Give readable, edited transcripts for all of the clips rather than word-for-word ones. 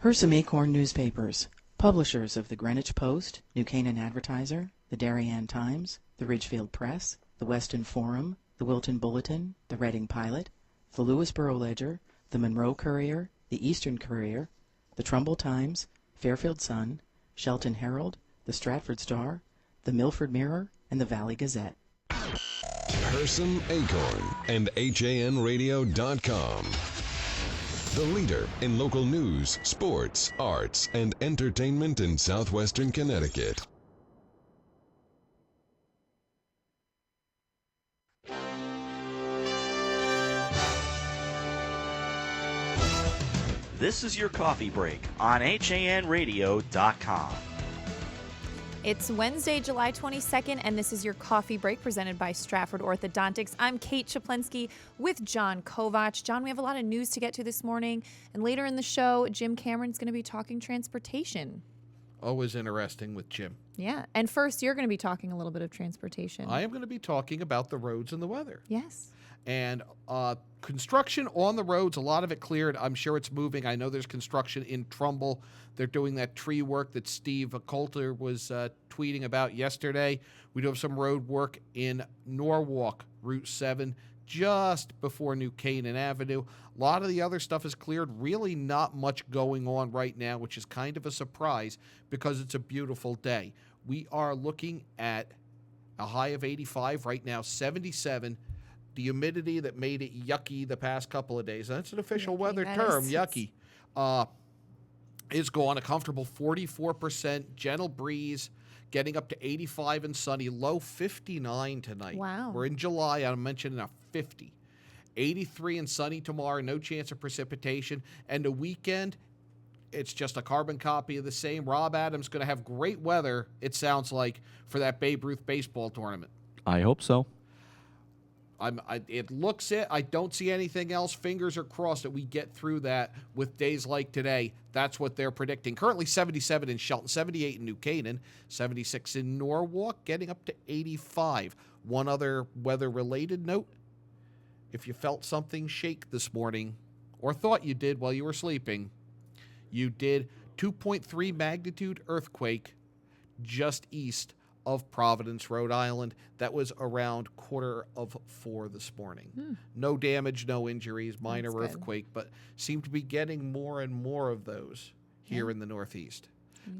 Hersam Acorn Newspapers, publishers of the Greenwich Post, New Canaan Advertiser, the Darien Times, the Ridgefield Press, the Weston Forum, the Wilton Bulletin, the Reading Pilot, the Lewisboro Ledger, the Monroe Courier, the Eastern Courier, the Trumbull Times, Fairfield Sun, Shelton Herald, the Stratford Star, the Milford Mirror, and the Valley Gazette. Hersam Acorn and HANradio.com. The leader in local news, sports, arts, and entertainment in southwestern Connecticut. This is your coffee break on HANradio.com. It's Wednesday, July 22nd, and this is your coffee break presented by Stratford Orthodontics. I'm Kate Czaplinski with John Kovach. John, we have a lot of news to get to this morning, and later in the show, Jim Cameron's going to be talking transportation. Always interesting with Jim. Yeah, and first, you're going to be talking a little bit of transportation. I am going to be talking about the roads and the weather. Yes. And construction on the roads, a lot of it cleared. I'm sure it's moving. I know there's construction in Trumbull. They're doing that tree work that Steve Coulter was tweeting about yesterday. We do have some road work in Norwalk, Route 7, just before New Canaan Avenue. A lot of the other stuff is cleared. Really not much going on right now, which is kind of a surprise because it's a beautiful day. We are looking at a high of 85 right now, 77. The humidity that made it yucky the past couple of days, that's an official weather term, yucky, is gone. A comfortable 44%, gentle breeze, getting up to 85 and sunny, low 59 tonight. Wow. We're in July, I'm mentioning a 50. 83 and sunny tomorrow, no chance of precipitation. And the weekend, it's just a carbon copy of the same. Rob Adams going to have great weather, it sounds like, for that Babe Ruth baseball tournament. I hope so. It looks it. I don't see anything else. Fingers are crossed that we get through that with days like today. That's what they're predicting. Currently 77 in Shelton, 78 in New Canaan, 76 in Norwalk, getting up to 85. One other weather-related note. If you felt something shake this morning, or thought you did while you were sleeping, you did. 2.3 magnitude earthquake just east of Providence, Rhode Island. That was around 3:45 this morning. No damage, no injuries, minor earthquake, but seem to be getting more and more of those here in the Northeast.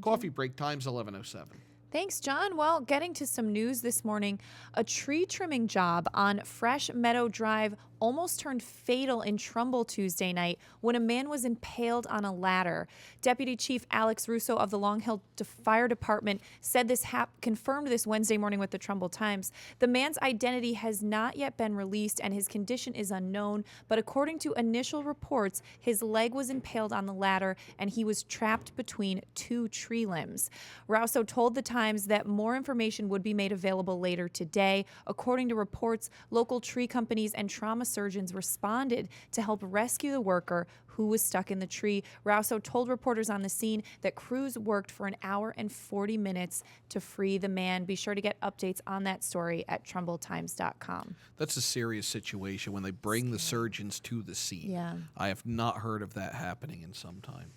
Coffee break time's 11:07. Thanks, John. Well, getting to some news this morning, a tree trimming job on Fresh Meadow Drive almost turned fatal in Trumbull Tuesday night when a man was impaled on a ladder. Deputy Chief Alex Russo of the Long Hill Fire Department said this confirmed this Wednesday morning with the Trumbull Times. The man's identity has not yet been released and his condition is unknown, but according to initial reports, his leg was impaled on the ladder and he was trapped between two tree limbs. Russo told the Times that more information would be made available later today. According to reports, local tree companies and trauma surgeons responded to help rescue the worker who was stuck in the tree. Russo told reporters on the scene that crews worked for an hour and 40 minutes to free the man. Be sure to get updates on that story at TrumbleTimes.com. That's a serious situation when they bring the surgeons to the scene. Yeah. I have not heard of that happening in some time.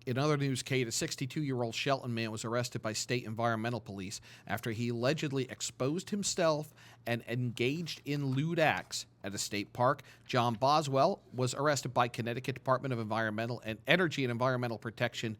In other news, Kate, a 62-year-old Shelton man was arrested by state environmental police after he allegedly exposed himself and engaged in lewd acts at a state park. John Boswell was arrested by Connecticut Department of Environmental and Energy and Environmental Protection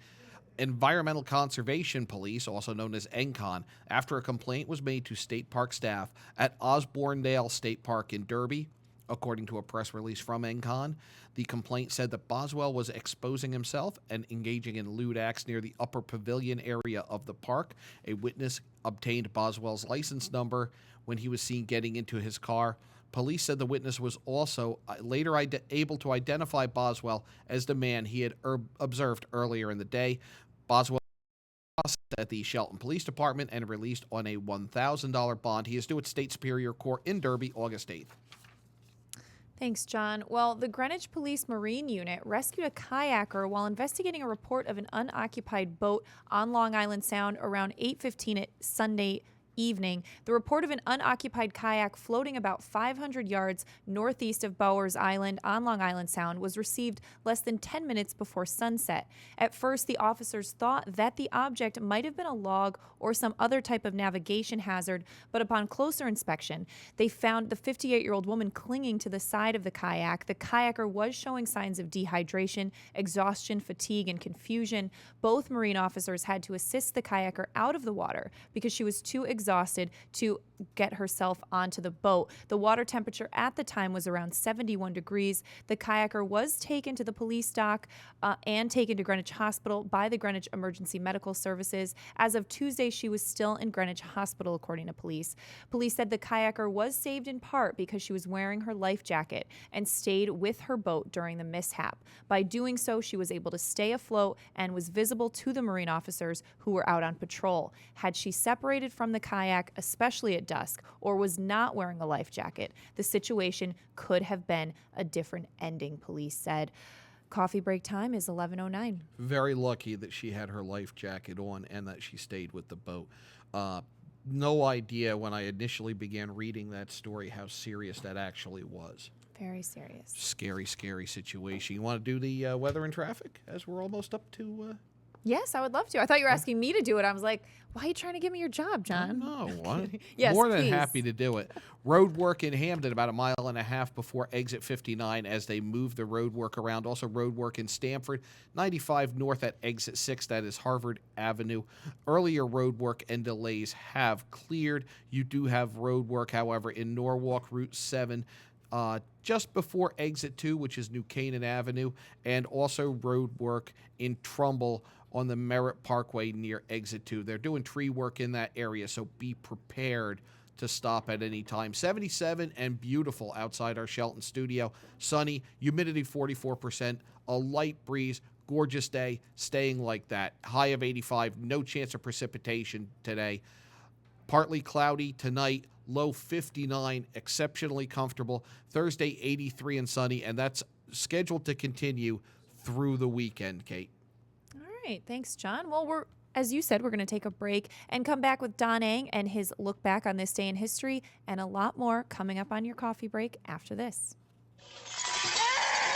Environmental Conservation Police, also known as ENCON, after a complaint was made to state park staff at Osbornedale State Park in Derby. According to a press release from ENCON, the complaint said that Boswell was exposing himself and engaging in lewd acts near the upper pavilion area of the park. A witness obtained Boswell's license number when he was seen getting into his car. Police said the witness was also later able to identify Boswell as the man he had observed earlier in the day. Boswell was at the Shelton Police Department and released on a $1,000 bond. He is due at State Superior Court in Derby August 8th. Thanks, John. Well, the Greenwich Police Marine Unit rescued a kayaker while investigating a report of an unoccupied boat on Long Island Sound around 8:15 Sunday evening, the report of an unoccupied kayak floating about 500 yards northeast of Bowers Island on Long Island Sound was received less than 10 minutes before sunset. At first, the officers thought that the object might have been a log or some other type of navigation hazard, but upon closer inspection, they found the 58-year-old woman clinging to the side of the kayak. The kayaker was showing signs of dehydration, exhaustion, fatigue, and confusion. Both marine officers had to assist the kayaker out of the water because she was too exhausted to get herself onto the boat. The water temperature at the time was around 71 degrees. The kayaker was taken to the police dock and taken to Greenwich Hospital by the Greenwich Emergency Medical Services. As of Tuesday, she was still in Greenwich Hospital, according to police. Police said the kayaker was saved in part because she was wearing her life jacket and stayed with her boat during the mishap. By doing so, she was able to stay afloat and was visible to the marine officers who were out on patrol. Had she separated from the kayak, especially at dusk, or was not wearing a life jacket, the situation could have been a different ending, police said. Coffee break time is 11:09. Very lucky that she had her life jacket on and that she stayed with the boat. No idea when I initially began reading that story how serious that actually was. Very serious. Scary, scary situation. You want to do the weather and traffic as we're almost up to... Yes, I would love to. I thought you were asking me to do it. I was like, why are you trying to give me your job, John? No, Yes, more than please. happy to do it. Road work in Hamden about a mile and a half before exit 59 as they move the road work around. Also road work in Stamford, 95 north at exit 6, that is Harvard Avenue. Earlier road work and delays have cleared. You do have road work, however, in Norwalk Route 7, just before exit 2, which is New Canaan Avenue, and also road work in Trumbull on the Merritt Parkway near exit 2. They're doing tree work in that area, so be prepared to stop at any time. 77 and beautiful outside our Shelton studio. Sunny, humidity 44%, a light breeze, gorgeous day, staying like that. High of 85, no chance of precipitation today. Partly cloudy tonight, low 59, exceptionally comfortable. Thursday, 83 and sunny, and that's scheduled to continue through the weekend, Kate. All right. Thanks, John. Well, as you said, we're going to take a break and come back with Don Eng and his look back on this day in history and a lot more coming up on your coffee break after this.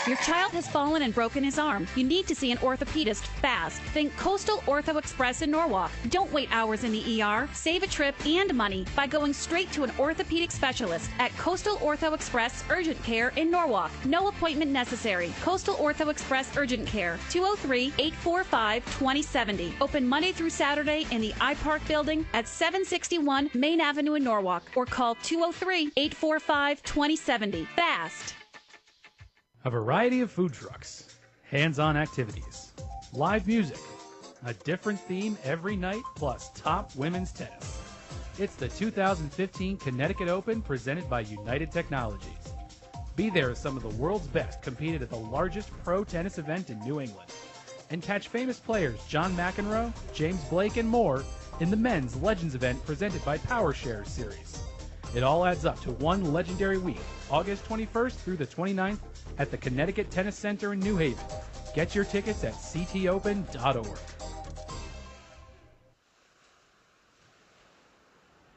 Your child has fallen and broken his arm. You need to see an orthopedist fast. Think Coastal Ortho Express in Norwalk. Don't wait hours in the ER. Save a trip and money by going straight to an orthopedic specialist at Coastal Ortho Express Urgent Care in Norwalk. No appointment necessary. Coastal Ortho Express Urgent Care, 203-845-2070. Open Monday through Saturday in the iPark building at 761 Main Avenue in Norwalk, or call 203-845-2070. Fast. A variety of food trucks, hands-on activities, live music, a different theme every night, plus top women's tennis. It's the 2015 Connecticut Open presented by United Technologies. Be there as some of the world's best competed at the largest pro tennis event in New England. And catch famous players John McEnroe, James Blake, and more in the men's Legends event presented by PowerShares Series. It all adds up to one legendary week, August 21st through the 29th, at the Connecticut Tennis Center in New Haven. Get your tickets at ctopen.org.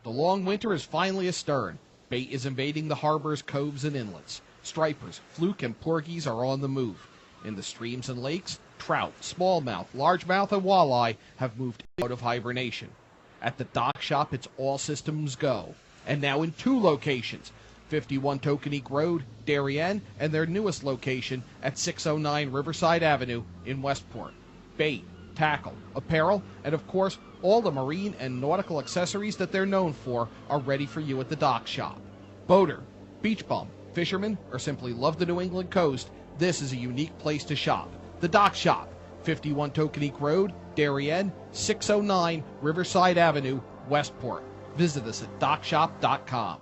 The long winter is finally astern. Bait is invading the harbors, coves, and inlets. Stripers, fluke, and porgies are on the move. In the streams and lakes, trout, smallmouth, largemouth, and walleye have moved out of hibernation. At the dock shop, it's all systems go. And now in 2 locations, 51 Tokenique Road, Darien, and their newest location at 609 Riverside Avenue in Westport. Bait, tackle, apparel, and of course, all the marine and nautical accessories that they're known for are ready for you at the dock shop. Boater, beach bum, fisherman, or simply love the New England coast, this is a unique place to shop. The Dock Shop, 51 Tokenique Road, Darien, 609 Riverside Avenue, Westport. Visit us at dockshop.com.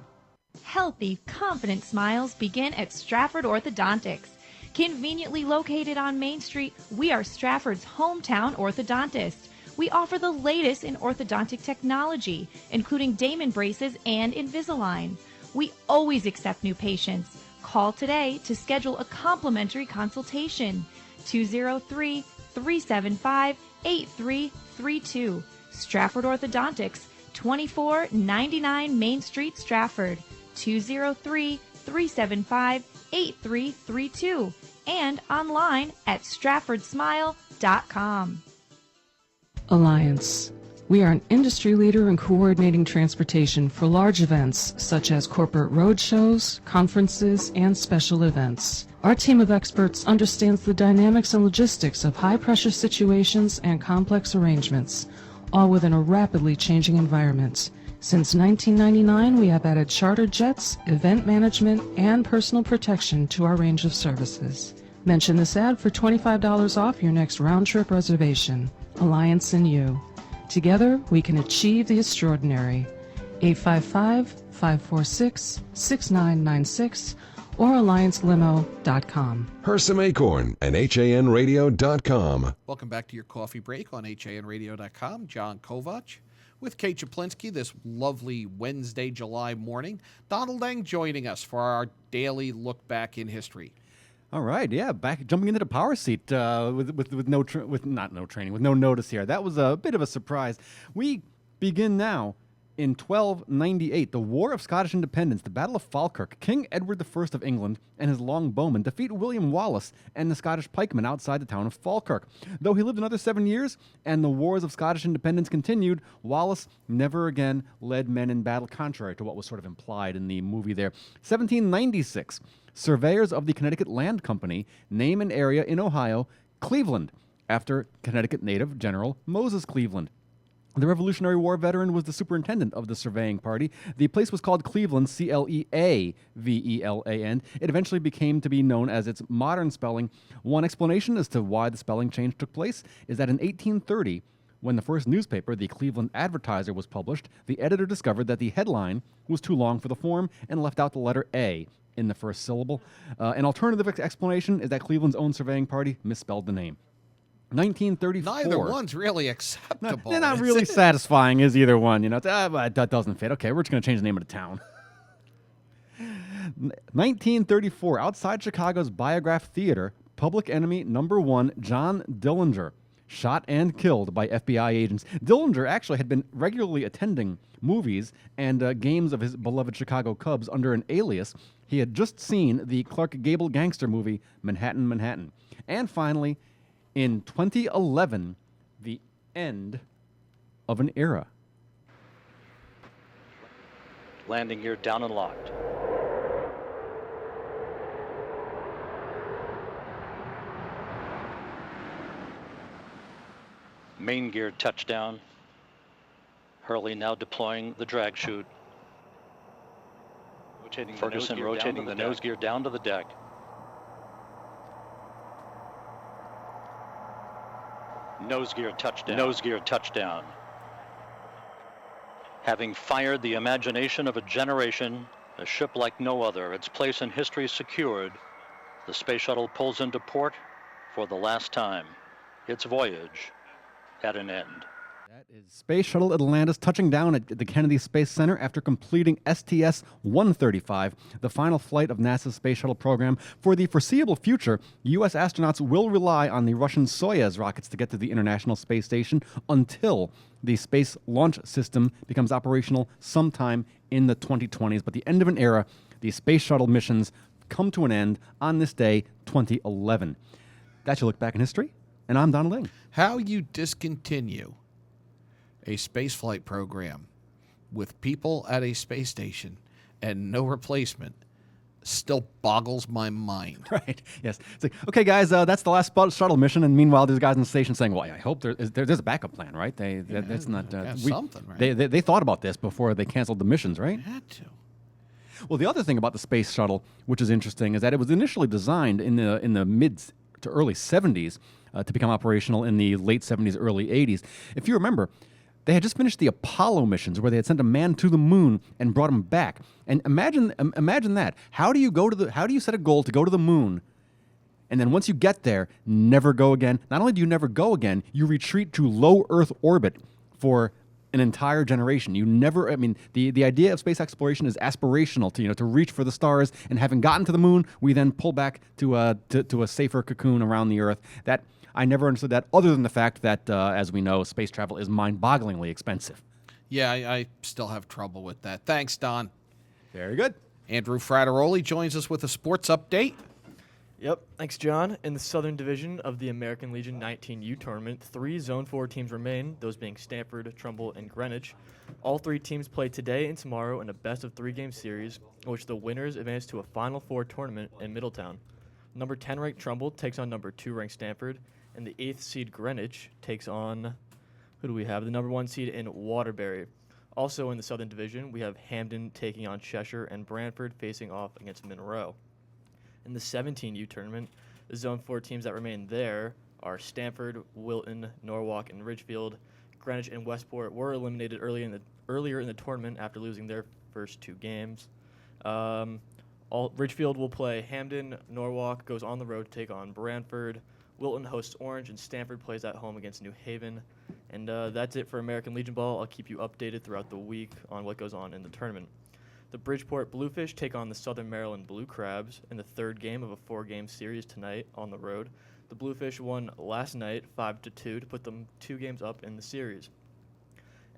Healthy, confident smiles begin at Stratford Orthodontics. Conveniently located on Main Street, we are Stratford's hometown orthodontist. We offer the latest in orthodontic technology, including Damon braces and Invisalign. We always accept new patients. Call today to schedule a complimentary consultation. 203-375-8332. Stratford Orthodontics, 2499 Main Street, Stratford, 203-375-8332, and online at stratfordsmile.com. Alliance. We are an industry leader in coordinating transportation for large events such as corporate road shows, conferences, and special events. Our team of experts understands the dynamics and logistics of high-pressure situations and complex arrangements, all within a rapidly changing environment. Since 1999, we have added charter jets, event management, and personal protection to our range of services. Mention this ad for $25 off your next round-trip reservation. Alliance and you. Together, we can achieve the extraordinary. 855-546-6996 or alliancelimo.com. Hersam Acorn and HANradio.com. Welcome back to your coffee break on HANradio.com. John Kovach with Kate Czaplinski this lovely Wednesday, July morning. Donald Eng joining us for our daily look back in history. All right, yeah, back jumping into the power seat with no notice here. That was a bit of a surprise. We begin now in 1298, the War of Scottish Independence, the Battle of Falkirk. King Edward I of England and his longbowmen defeat William Wallace and the Scottish pikemen outside the town of Falkirk. Though he lived another 7 years and the wars of Scottish independence continued, Wallace never again led men in battle, contrary to what was sort of implied in the movie there. 1796. Surveyors of the Connecticut Land Company name an area in Ohio Cleveland, after Connecticut native General Moses Cleveland. The Revolutionary War veteran was the superintendent of the surveying party. The place was called Cleveland, Cleaveland. It eventually became to be known as its modern spelling. One explanation as to why the spelling change took place is that in 1830, when the first newspaper, the Cleveland Advertiser, was published, the editor discovered that the headline was too long for the form and left out the letter A in the first syllable. An alternative explanation is that Cleveland's own surveying party misspelled the name. 1934. Neither one's really acceptable. They're not really satisfying, is either one. You know, that doesn't fit. Okay, we're just going to change the name of the town. 1934, outside Chicago's Biograph Theater, Public Enemy #1 John Dillinger shot and killed by FBI agents. Dillinger actually had been regularly attending movies and games of his beloved Chicago Cubs under an alias. He had just seen the Clark Gable gangster movie Manhattan, Manhattan. And finally, in 2011, the end of an era. Landing gear down and locked. Main gear touchdown. Hurley now deploying the drag chute. Ferguson rotating the nose gear down to the deck. Nose gear touchdown. Nose gear touchdown. Having fired the imagination of a generation, a ship like no other, its place in history secured, the space shuttle pulls into port for the last time. Its voyage at an end. That is Space Shuttle Atlantis touching down at the Kennedy Space Center after completing STS-135, the final flight of NASA's Space Shuttle program. For the foreseeable future, U.S. astronauts will rely on the Russian Soyuz rockets to get to the International Space Station until the Space Launch System becomes operational sometime in the 2020s. But the end of an era, the Space Shuttle missions come to an end on this day, 2011. That's your look back in history, and I'm Donald Eng. How you discontinue a spaceflight program with people at a space station and no replacement still boggles my mind. Right, yes. It's like, okay, guys, that's the last shuttle mission, and meanwhile, there's guys in the station saying, well, I hope there's a backup plan, right? That's not... something, right? They thought about this before they canceled the missions, right? They had to. Well, the other thing about the space shuttle, which is interesting, is that it was initially designed in the mid to early 70s to become operational in the late 70s, early 80s. If you remember, they had just finished the Apollo missions where they had sent a man to the moon and brought him back. And imagine that. How do you set a goal to go to the moon, and then once you get there, never go again? Not only do you never go again, you retreat to low Earth orbit for an entire generation. You never, the idea of space exploration is aspirational to reach for the stars, and having gotten to the moon, we then pull back to a safer cocoon around the Earth. That I never understood that, other than the fact that, as we know, space travel is mind-bogglingly expensive. Yeah, I still have trouble with that. Thanks, Don. Very good. Andrew Frattaroli joins us with a sports update. Yep, thanks, John. In the Southern Division of the American Legion 19U tournament, 3 Zone 4 teams remain, those being Stanford, Trumbull, and Greenwich. All 3 teams play today and tomorrow in a best-of-3-game series, in which the winners advance to a Final Four tournament in Middletown. Number 10 ranked Trumbull takes on number 2 ranked Stanford, and the 8th seed Greenwich takes on, who do we have? The number 1 seed in Waterbury. Also in the Southern Division, we have Hamden taking on Cheshire and Brantford facing off against Monroe. In the 17U tournament, the Zone 4 teams that remain there are Stanford, Wilton, Norwalk, and Ridgefield. Greenwich and Westport were eliminated earlier in the tournament after losing their first 2 games. Ridgefield will play Hamden. Norwalk goes on the road to take on Brantford. Wilton hosts Orange, and Stanford plays at home against New Haven. And that's it for American Legion Ball. I'll keep you updated throughout the week on what goes on in the tournament. The Bridgeport Bluefish take on the Southern Maryland Blue Crabs in the 3rd game of a 4-game series tonight on the road. The Bluefish won last night 5-2 to put them 2 games up in the series.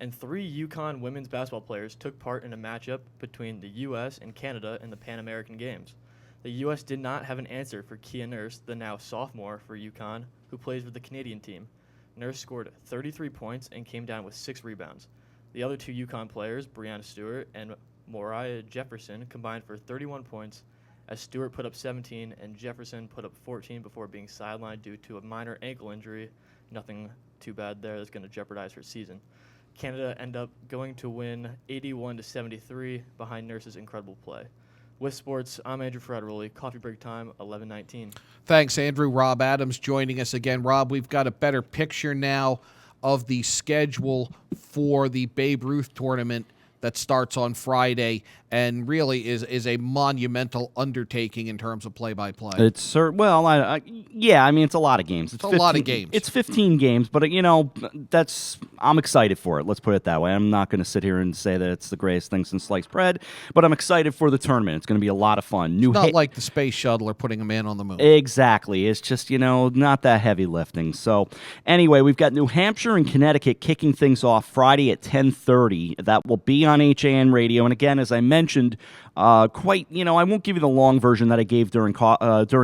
And 3 UConn women's basketball players took part in a matchup between the U.S. and Canada in the Pan American Games. The U.S. did not have an answer for Kia Nurse, the now sophomore for UConn, who plays with the Canadian team. Nurse scored 33 points and came down with 6 rebounds. The other 2 UConn players, Brianna Stewart and Moriah Jefferson, combined for 31 points, as Stewart put up 17 and Jefferson put up 14 before being sidelined due to a minor ankle injury. Nothing too bad there that's going to jeopardize her season. Canada end up going to win 81-73 behind Nurse's incredible play. With sports, I'm Andrew Frattaroli. Coffee break time, 11:19. Thanks, Andrew. Rob Adams joining us again. Rob, we've got a better picture now of the schedule for the Babe Ruth tournament that starts on Friday and really is a monumental undertaking in terms of play-by-play. It's yeah. I mean, it's a lot of games. It's a lot of games. It's 15 games, but I'm excited for it. Let's put it that way. I'm not going to sit here and say that it's the greatest thing since sliced bread, but I'm excited for the tournament. It's going to be a lot of fun. It's not like the space shuttle or putting a man on the moon. Exactly. It's just not that heavy lifting. So anyway, we've got New Hampshire and Connecticut kicking things off Friday at 10:30. That will be on HAN Radio. And again, as I mentioned, I won't give you the long version that I gave during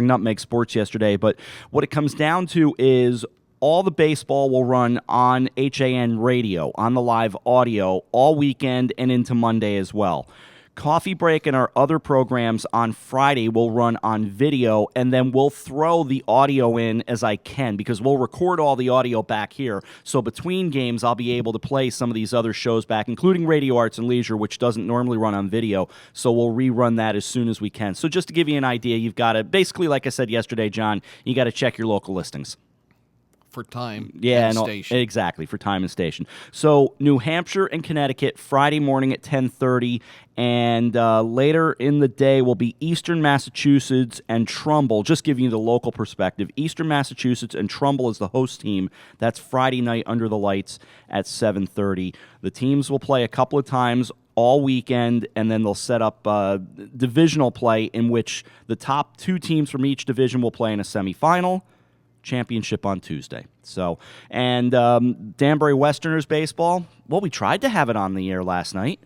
Nutmeg Sports yesterday, but what it comes down to is all the baseball will run on HAN Radio, on the live audio, all weekend and into Monday as well. Coffee Break and our other programs on Friday will run on video, and then we'll throw the audio in as I can because we'll record all the audio back here. So between games, I'll be able to play some of these other shows back, including Radio Arts and Leisure, which doesn't normally run on video. So we'll rerun that as soon as we can. So just to give you an idea, you've got to, basically, like I said yesterday, John, you got to check your local listings. For time and station. Exactly, for time and station. So New Hampshire and Connecticut, Friday morning at 10:30, and later in the day will be Eastern Massachusetts and Trumbull. Just giving you the local perspective. Eastern Massachusetts and Trumbull is the host team. That's Friday night under the lights at 7:30. The teams will play a couple of times all weekend, and then they'll set up divisional play in which the top 2 teams from each division will play in a semifinal. Championship on Tuesday. So, and Danbury Westerners baseball, well, we tried to have it on the air last night.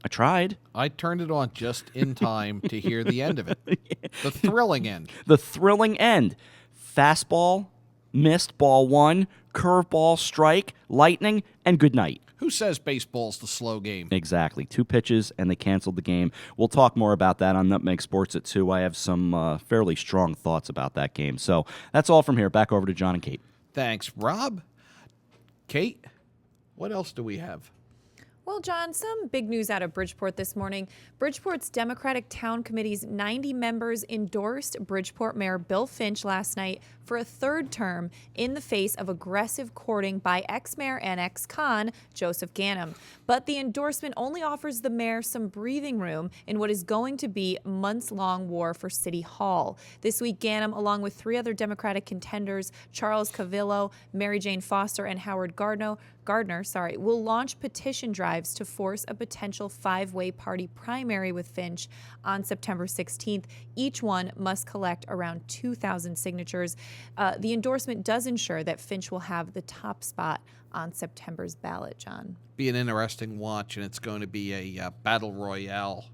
I tried. I turned it on just in time to hear the end of it. The thrilling end. The thrilling end. Fastball, missed, ball 1, curveball, strike, lightning, and good night. Who says baseball's the slow game? Exactly. 2 pitches, and they canceled the game. We'll talk more about that on Nutmeg Sports at 2. I have some fairly strong thoughts about that game. So that's all from here. Back over to John and Kate. Thanks, Rob. Kate, what else do we have? Well, John, some big news out of Bridgeport this morning. Bridgeport's Democratic Town Committee's 90 members endorsed Bridgeport Mayor Bill Finch last night for a 3rd term in the face of aggressive courting by ex-mayor and ex-con Joseph Ganim. But the endorsement only offers the mayor some breathing room in what is going to be a months-long war for City Hall. This week, Ganim, along with 3 other Democratic contenders, Charles Cavillo, Mary Jane Foster, and Howard Gardner, Gardner, will launch petition drives to force a potential 5-way party primary with Finch on September 16th. Each one must collect around 2,000 signatures. The endorsement does ensure that Finch will have the top spot on September's ballot, John. Be an interesting watch, and it's going to be a battle royale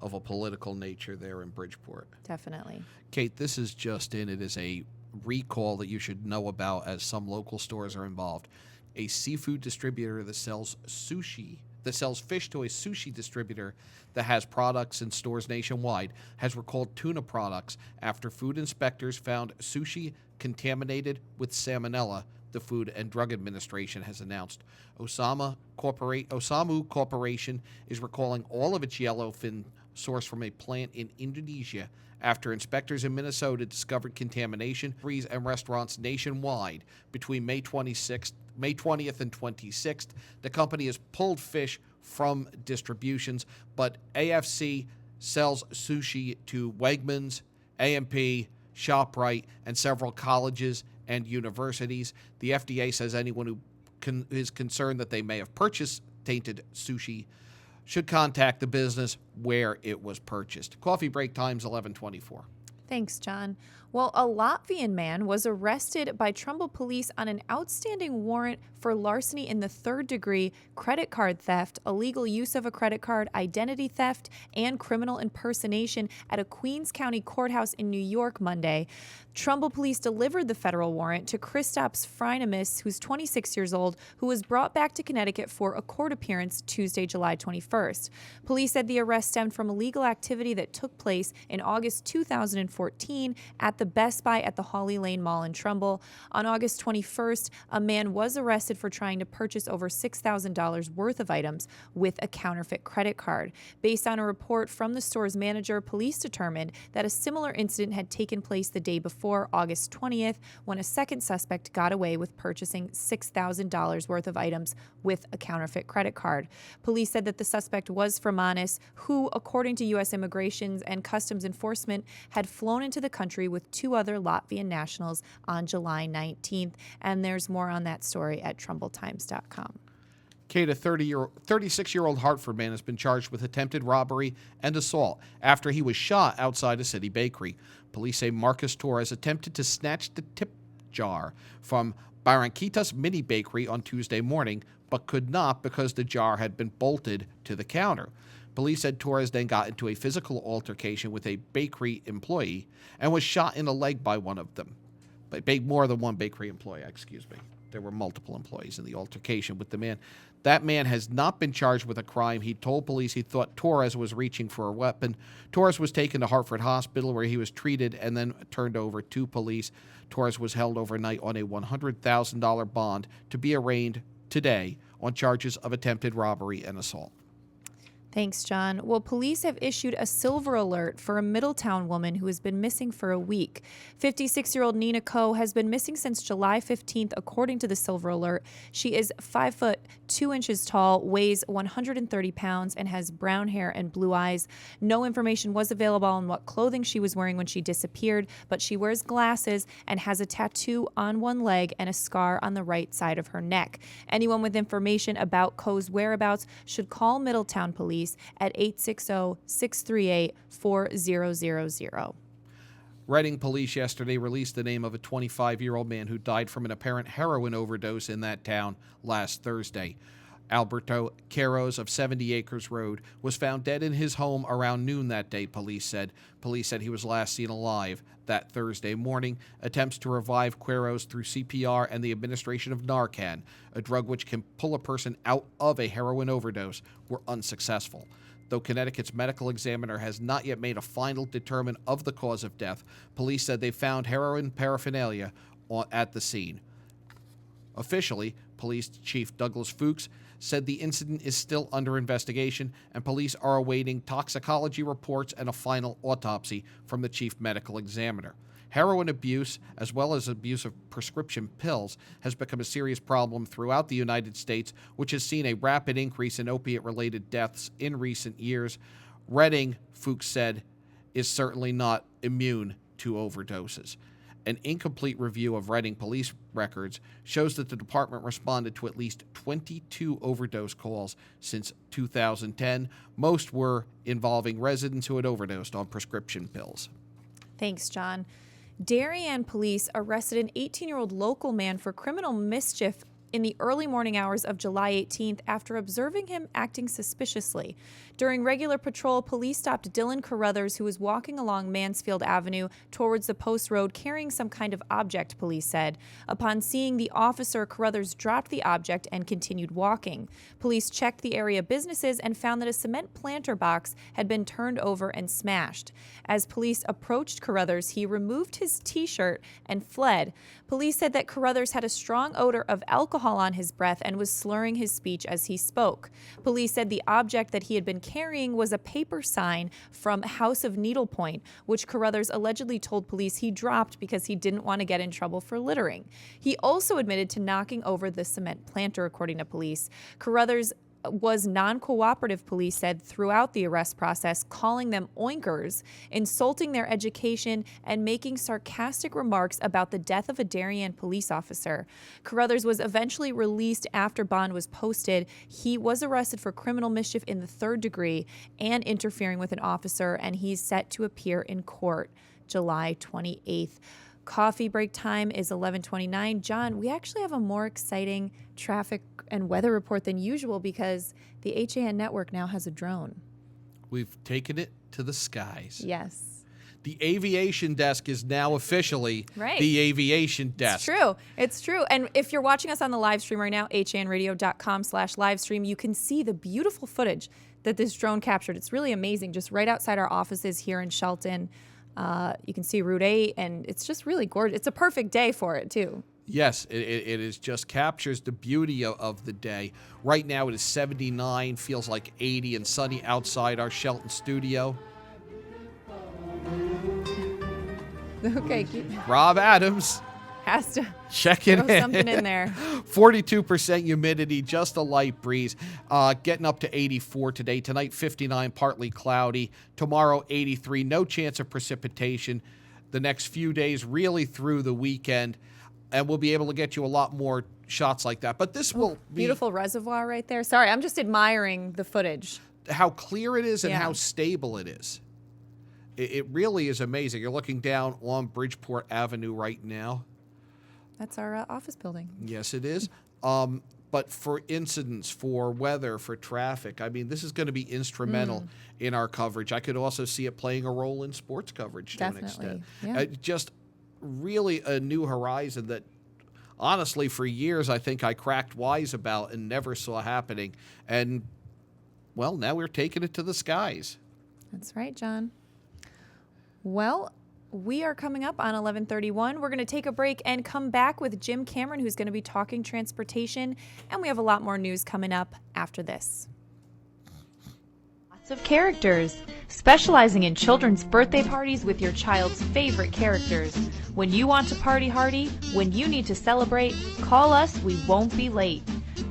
of a political nature there in Bridgeport. Definitely. Kate, this is just in. It is a recall that you should know about, as some local stores are involved. A seafood distributor that sells fish to a sushi distributor that has products in stores nationwide has recalled tuna products after food inspectors found sushi contaminated with salmonella, the Food and Drug Administration has announced. Osamu Corporation is recalling all of its yellowfin sourced from a plant in Indonesia after inspectors in Minnesota discovered contamination and restaurants nationwide between May 20th and 26th. The company has pulled fish from distributions, but AFC sells sushi to Wegmans, A&P, ShopRite, and several colleges and universities. The FDA says anyone who is concerned that they may have purchased tainted sushi should contact the business where it was purchased. Coffee break times 11:24. Thanks, John. Well, a Latvian man was arrested by Trumbull police on an outstanding warrant for larceny in the 3rd degree, credit card theft, illegal use of a credit card, identity theft, and criminal impersonation at a Queens County courthouse in New York Monday. Trumbull police delivered the federal warrant to Kristaps Freinamis, who's 26 years old, who was brought back to Connecticut for a court appearance Tuesday, July 21st. Police said the arrest stemmed from illegal activity that took place in August 2014 at the Best Buy at the Holly Lane Mall in Trumbull. On August 21st, a man was arrested for trying to purchase over $6,000 worth of items with a counterfeit credit card. Based on a report from the store's manager, police determined that a similar incident had taken place the day before, August 20th, when a second suspect got away with purchasing $6,000 worth of items with a counterfeit credit card. Police said that the suspect was Freinamis, who, according to U.S. Immigration and Customs Enforcement, had flown into the country with 2 other Latvian nationals on July 19th. And there's more on that story at TrumbullTimes.com. Kate, a 36-year-old Hartford man has been charged with attempted robbery and assault after he was shot outside a city bakery. Police say Marcus Torres attempted to snatch the tip jar from Barranquitas Mini Bakery on Tuesday morning, but could not because the jar had been bolted to the counter. Police said Torres then got into a physical altercation with a bakery employee and was shot in the leg by one of them. More than one bakery employee, excuse me. There were multiple employees in the altercation with the man. That man has not been charged with a crime. He told police he thought Torres was reaching for a weapon. Torres was taken to Hartford Hospital where he was treated and then turned over to police. Torres was held overnight on a $100,000 bond to be arraigned today on charges of attempted robbery and assault. Thanks, John. Well, police have issued a silver alert for a Middletown woman who has been missing for a week. 56-year-old Nina Coe has been missing since July 15th, according to the silver alert. She is 5 foot 2 inches tall, weighs 130 pounds, and has brown hair and blue eyes. No information was available on what clothing she was wearing when she disappeared, but she wears glasses and has a tattoo on one leg and a scar on the right side of her neck. Anyone with information about Coe's whereabouts should call Middletown Police at 860-638-4000. Reading police yesterday released the name of a 25-year-old man who died from an apparent heroin overdose in that town last Thursday. Alberto Queiroz of 70 Acres Road was found dead in his home around noon that day, police said. Police said he was last seen alive that Thursday morning. Attempts to revive Queiroz through CPR and the administration of Narcan, a drug which can pull a person out of a heroin overdose, were unsuccessful. Though Connecticut's medical examiner has not yet made a final determination of the cause of death, police said they found heroin paraphernalia at the scene. Officially, Police Chief Douglas Fuchs said the incident is still under investigation and police are awaiting toxicology reports and a final autopsy from the chief medical examiner. Heroin abuse, as well as abuse of prescription pills, has become a serious problem throughout the United States, which has seen a rapid increase in opiate-related deaths in recent years. Reading, Fuchs said, is certainly not immune to overdoses. An incomplete review of Reading police records shows that the department responded to at least 22 overdose calls since 2010. Most were involving residents who had overdosed on prescription pills. Thanks, John. Darien police arrested an 18-year-old local man for criminal mischief in the early morning hours of July 18th after observing him acting suspiciously. During regular patrol, police stopped Dylan Carruthers, who was walking along Mansfield Avenue towards the Post Road carrying some kind of object, police said. Upon seeing the officer, Carruthers dropped the object and continued walking. Police checked the area businesses and found that a cement planter box had been turned over and smashed. As police approached Carruthers, he removed his T-shirt and fled. Police said that Carruthers had a strong odor of alcohol on his breath and was slurring his speech as he spoke. Police said the object that he had been carrying was a paper sign from House of Needlepoint, which Carruthers allegedly told police he dropped because he didn't want to get in trouble for littering. He also admitted to knocking over the cement planter, according to police. Carruthers was non-cooperative, police said, throughout the arrest process, calling them oinkers, insulting their education, and making sarcastic remarks about the death of a Darien police officer. Carruthers was eventually released after bond was posted. He was arrested for criminal mischief in the 3rd degree and interfering with an officer, and he's set to appear in court July 28th. Coffee break time is 11:29. John, we actually have a more exciting traffic and weather report than usual because the HAN network now has a drone. We've taken it to the skies. Yes. The aviation desk is now officially right. The aviation desk. It's true. It's true. And if you're watching us on the live stream right now, hanradio.com/livestream, you can see the beautiful footage that this drone captured. It's really amazing. Just right outside our offices here in Shelton. You can see Route 8, and it's just really gorgeous. It's a perfect day for it, too. Yes, it is just captures the beauty of the day. Right now it is 79, feels like 80 and sunny outside our Shelton studio. Okay. Rob Adams has to check it throw something in there. 42% humidity, just a light breeze. Getting up to 84 today. Tonight, 59, partly cloudy. Tomorrow, 83. No chance of precipitation. The next few days, really through the weekend. And we'll be able to get you a lot more shots like that. But this will be... Beautiful reservoir right there. Sorry, I'm just admiring the footage. How clear it is and how stable it is. It really is amazing. You're looking down on Bridgeport Avenue right now. That's our office building. Yes, it is. But for incidents, for weather, for traffic, I mean, this is going to be instrumental in our coverage. I could also see it playing a role in sports coverage to an extent. Yeah. Just really a new horizon that, honestly, for years I think I cracked wise about and never saw happening. And, well, now we're taking it to the skies. That's right, John. Well, we are coming up on 11:31. We're going to take a break and come back with Jim Cameron, who's going to be talking transportation, and we have a lot more news coming up after this. Lots of characters, specializing in children's birthday parties with your child's favorite characters. When you want to party hardy, when you need to celebrate, call us, we won't be late.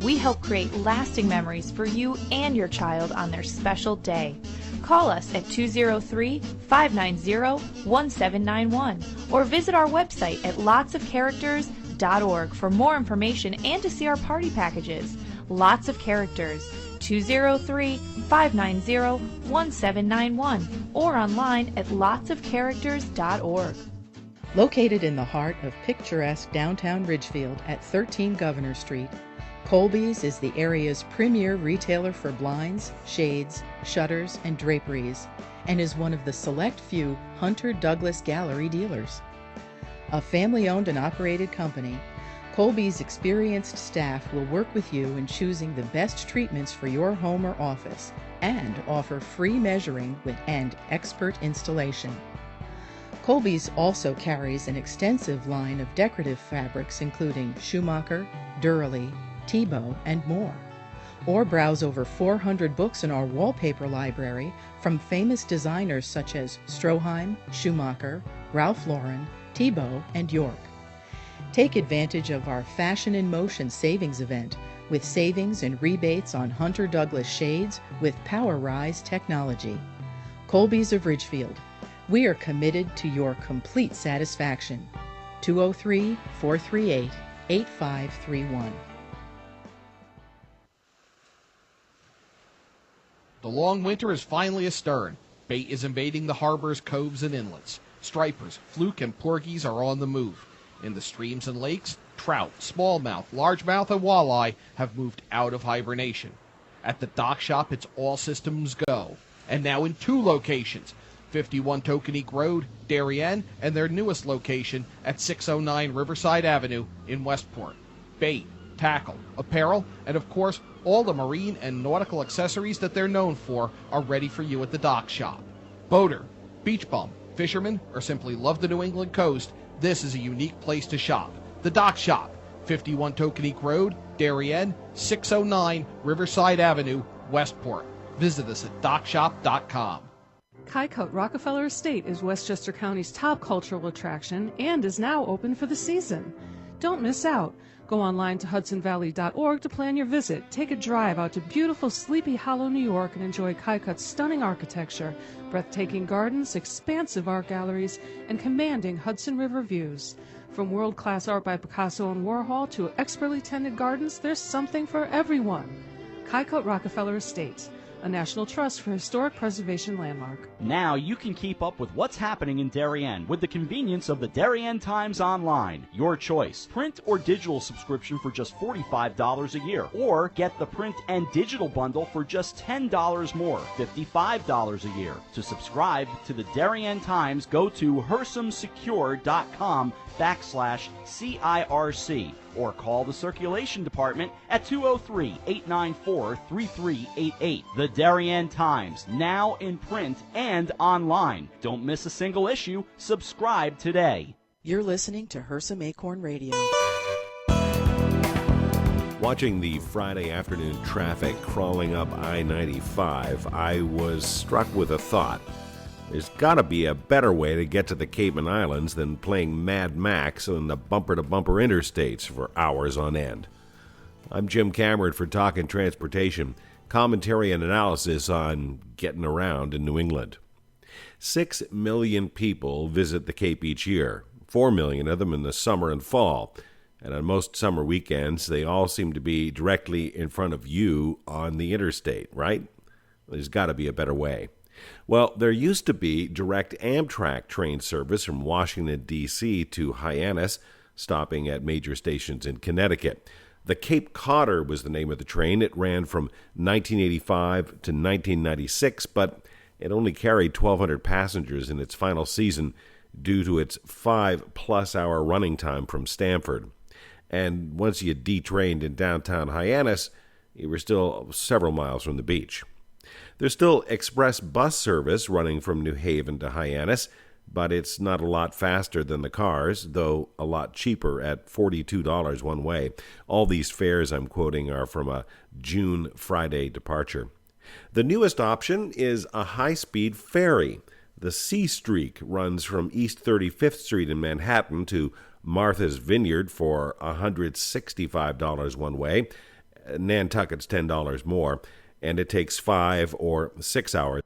We help create lasting memories for you and your child on their special day. Call us at 203-590-1791 or visit our website at lotsofcharacters.org for more information and to see our party packages. Lots of Characters, 203-590-1791 or online at lotsofcharacters.org. Located in the heart of picturesque downtown Ridgefield at 13 Governor Street, Colby's is the area's premier retailer for blinds, shades, shutters, and draperies, and is one of the select few Hunter Douglas Gallery dealers. A family-owned and operated company, Colby's experienced staff will work with you in choosing the best treatments for your home or office and offer free measuring and expert installation. Colby's also carries an extensive line of decorative fabrics including Schumacher, Durley, Tebow, and more. Or browse over 400 books in our wallpaper library from famous designers such as Stroheim, Schumacher, Ralph Lauren, Tebow, and York. Take advantage of our Fashion in Motion savings event with savings and rebates on Hunter Douglas shades with Power Rise technology. Colby's of Ridgefield. We are committed to your complete satisfaction. 203-438-8531. The long winter is finally astern. Bait is invading the harbors, coves, and inlets. Stripers, fluke, and porgies are on the move. In the streams and lakes, trout, smallmouth, largemouth, and walleye have moved out of hibernation. At the dock shop, it's all systems go. And now in 2 locations, 51 Tokenique Road, Darien, and their newest location at 609 Riverside Avenue in Westport. Bait, tackle, apparel, and of course, all the marine and nautical accessories that they're known for are ready for you at the dock shop. Boater, beach bum, fisherman, or simply love the New England coast, this is a unique place to shop. The Dock Shop, 51 Tokenique Road, Darien, 609 Riverside Avenue, Westport. Visit us at dockshop.com. Kykot Rockefeller Estate is Westchester County's top cultural attraction and is now open for the season. Don't miss out. Go online to hudsonvalley.org to plan your visit. Take a drive out to beautiful Sleepy Hollow, New York, and enjoy Kykot's stunning architecture, breathtaking gardens, expansive art galleries, and commanding Hudson River views. From world-class art by Picasso and Warhol to expertly tended gardens, there's something for everyone. Kykot Rockefeller Estate, a National Trust for Historic Preservation landmark. Now you can keep up with what's happening in Darien with the convenience of the Darien Times Online. Your choice. Print or digital subscription for just $45 a year. Or get the print and digital bundle for just $10 more, $55 a year. To subscribe to the Darien Times, go to hersamsecure.com/CIRC or call the circulation department at 203-894-3388. The Darien Times, now in print and online. Don't miss a single issue. Subscribe today. You're listening to Hersam Acorn Radio. Watching the Friday afternoon traffic crawling up I-95, I was struck with a thought. There's got to be a better way to get to the Cayman Islands than playing Mad Max on the bumper-to-bumper interstates for hours on end. I'm Jim Cameron for Talkin' Transportation, commentary and analysis on getting around in New England. 6 million people visit the Cape each year, 4 million of them in the summer and fall. And on most summer weekends, they all seem to be directly in front of you on the interstate, right? There's got to be a better way. Well, there used to be direct Amtrak train service from Washington, D.C. to Hyannis, stopping at major stations in Connecticut. The Cape Codder was the name of the train. It ran from 1985 to 1996, but it only carried 1,200 passengers in its final season due to its 5+ hour running time from Stamford. And once you detrained in downtown Hyannis, you were still several miles from the beach. There's still express bus service running from New Haven to Hyannis, but it's not a lot faster than the cars, though a lot cheaper at $42 one way. All these fares I'm quoting are from a June Friday departure. The newest option is a high-speed ferry. The Sea Streak runs from East 35th Street in Manhattan to Martha's Vineyard for $165 one way. Nantucket's $10 more, and it takes 5 or 6 hours.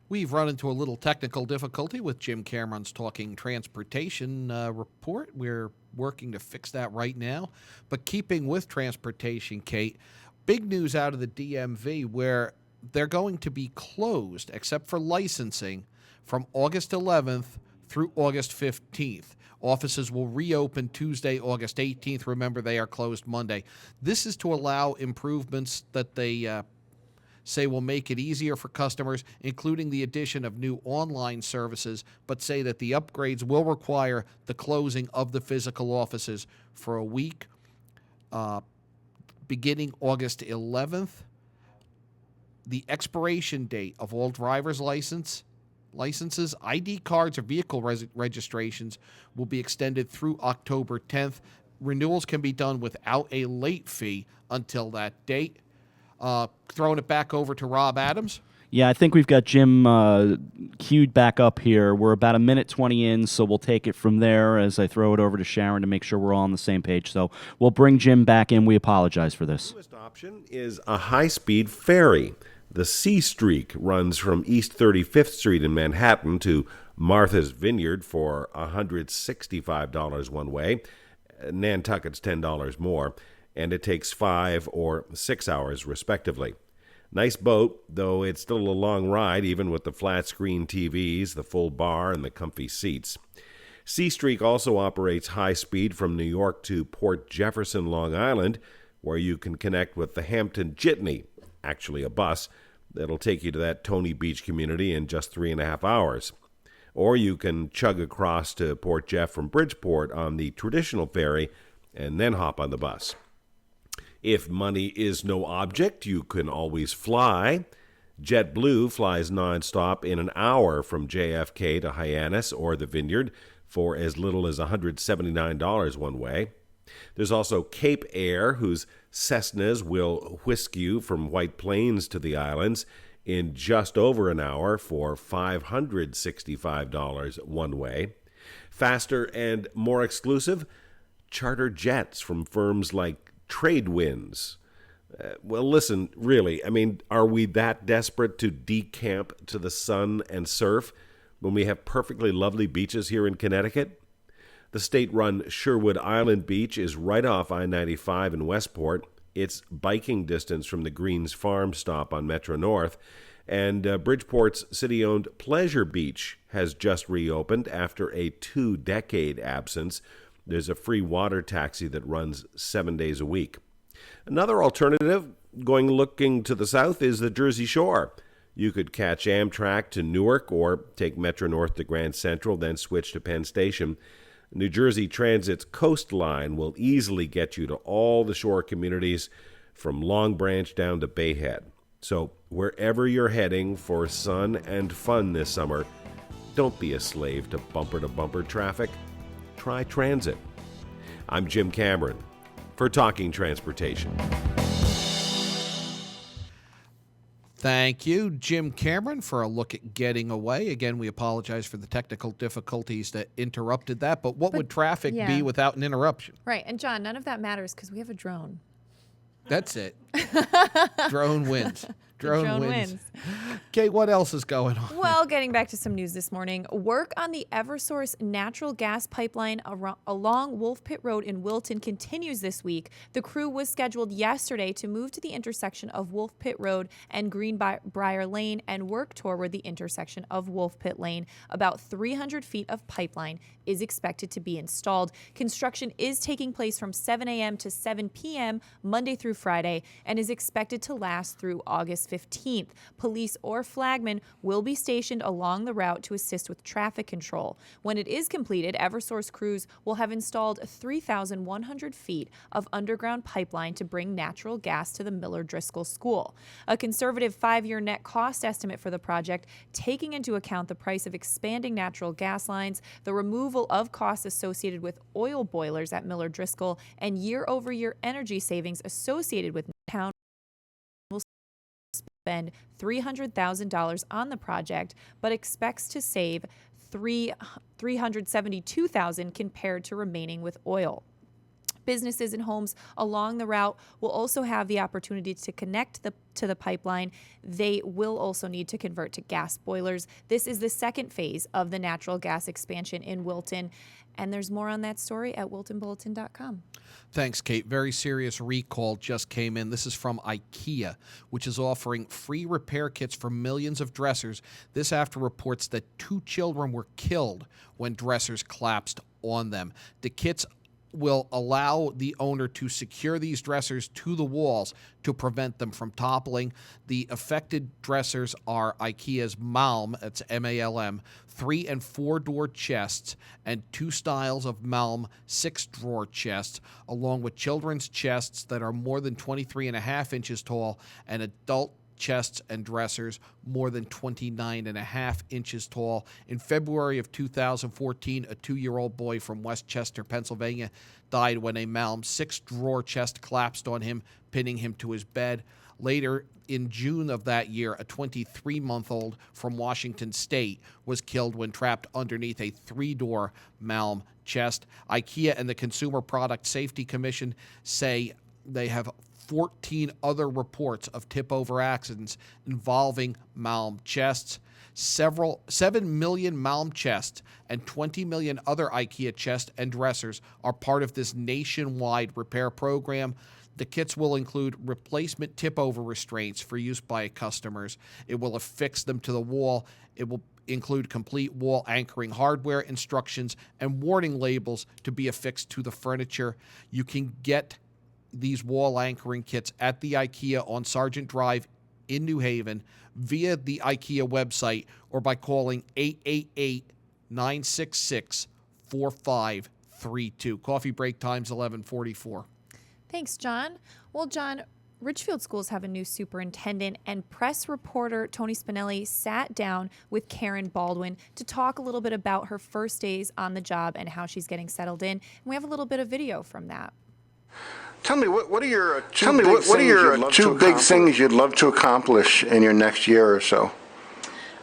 We've run into a little technical difficulty with Jim Cameron's Talking Transportation report. We're working to fix that right now. But keeping with transportation, Kate, big news out of the DMV where they're going to be closed, except for licensing, from August 11th through August 15th. Offices will reopen Tuesday, August 18th. Remember, they are closed Monday. This is to allow improvements that they say will make it easier for customers, including the addition of new online services, but say that the upgrades will require the closing of the physical offices for a week, beginning August 11th. The expiration date of all driver's licenses, ID cards, or vehicle registrations will be extended through October 10th. Renewals can be done without a late fee until that date. Throwing it back over to Rob Adams. Yeah, I think we've got Jim queued back up here. We're about 1:20 in, so we'll take it from there as I throw it over to Sharon to make sure we're all on the same page. So we'll bring Jim back in. We apologize for this. The newest option is a high-speed ferry. The Sea Streak runs from East 35th Street in Manhattan to Martha's Vineyard for $165 one way. Nantucket's $10 more, and it takes 5 or 6 hours, respectively. Nice boat, though it's still a long ride, even with the flat-screen TVs, the full bar, and the comfy seats. Sea Streak also operates high-speed from New York to Port Jefferson, Long Island, where you can connect with the Hampton Jitney, actually a bus, that'll take you to that Tony Beach community in just 3.5 hours. Or you can chug across to Port Jeff from Bridgeport on the traditional ferry and then hop on the bus. If money is no object, you can always fly. JetBlue flies nonstop in an hour from JFK to Hyannis or the Vineyard for as little as $179 one way. There's also Cape Air, whose Cessnas will whisk you from White Plains to the islands in just over an hour for $565 one way. Faster and more exclusive, charter jets from firms like Tradewinds. Well, listen, really, are we that desperate to decamp to the sun and surf when we have perfectly lovely beaches here in Connecticut? The state-run Sherwood Island Beach is right off I-95 in Westport. It's biking distance from the Greens Farm stop on Metro North. And Bridgeport's city-owned Pleasure Beach has just reopened after a 2-decade absence. There's a free water taxi that runs 7 days a week. Another alternative looking to the south is the Jersey Shore. You could catch Amtrak to Newark or take Metro North to Grand Central, then switch to Penn Station. New Jersey Transit's Coastline will easily get you to all the shore communities from Long Branch down to Bayhead. So wherever you're heading for sun and fun this summer, don't be a slave to bumper-to-bumper traffic. Try transit. I'm Jim Cameron for Talking Transportation. Thank you, Jim Cameron, for a look at getting away. Again, we apologize for the technical difficulties that interrupted that, but what would traffic be without an interruption? Right, and John, none of that matters because we have a drone. That's it. Drone wins. Drone wins. Kate, what else is going on? Well, getting back to some news this morning, work on the Eversource natural gas pipeline along Wolf Pit Road in Wilton continues this week. The crew was scheduled yesterday to move to the intersection of Wolf Pit Road and Greenbrier Lane and work toward the intersection of Wolf Pit Lane. About 300 feet of pipeline is expected to be installed. Construction is taking place from 7 a.m. to 7 p.m. Monday through Friday and is expected to last through August 15th. Police or flagmen will be stationed along the route to assist with traffic control. When it is completed, Eversource crews will have installed 3,100 feet of underground pipeline to bring natural gas to the Miller Driscoll School. A conservative 5-year net cost estimate for the project, taking into account the price of expanding natural gas lines, the removal of costs associated with oil boilers at Miller Driscoll, and year-over-year energy savings associated with town, will spend $300,000 on the project, but expects to save $372,000 compared to remaining with oil. Businesses and homes along the route will also have the opportunity to connect to the pipeline. They will also need to convert to gas boilers. This is the second phase of the natural gas expansion in Wilton, and there's more on that story at wiltonbulletin.com. Thanks, Kate. Very serious recall just came in. This is from IKEA, which is offering free repair kits for millions of dressers. This after reports that 2 children were killed when dressers collapsed on them. The kits will allow the owner to secure these dressers to the walls to prevent them from toppling. The affected dressers are IKEA's Malm, that's M-A-L-M, 3- and 4-door chests, and 2 styles of Malm 6-drawer chests, along with children's chests that are more than 23.5 inches tall and adult chests and dressers more than 29.5 inches tall. In February of 2014, a 2-year-old boy from Westchester, Pennsylvania, died when a Malm 6-drawer chest collapsed on him, pinning him to his bed. Later in June of that year, a 23-month-old from Washington State was killed when trapped underneath a 3-door Malm chest. IKEA and the Consumer Product Safety Commission say they have 14 other reports of tip-over accidents involving Malm chests. 7 million Malm chests and 20 million other IKEA chests and dressers are part of this nationwide repair program. The kits will include replacement tip-over restraints for use by customers. It will affix them to the wall. It will include complete wall anchoring hardware, instructions, and warning labels to be affixed to the furniture. You can get these wall anchoring kits at the IKEA on Sargent Drive in New Haven via the IKEA website or by calling 888-966-4532. Coffee break times 11:44. Thanks, John. Well, John, Ridgefield schools have a new superintendent, and press reporter Tony Spinelli sat down with Karen Baldwin to talk a little bit about her first days on the job and how she's getting settled in. And we have a little bit of video from that. Tell me, what are your two big things you'd love to accomplish in your next year or so?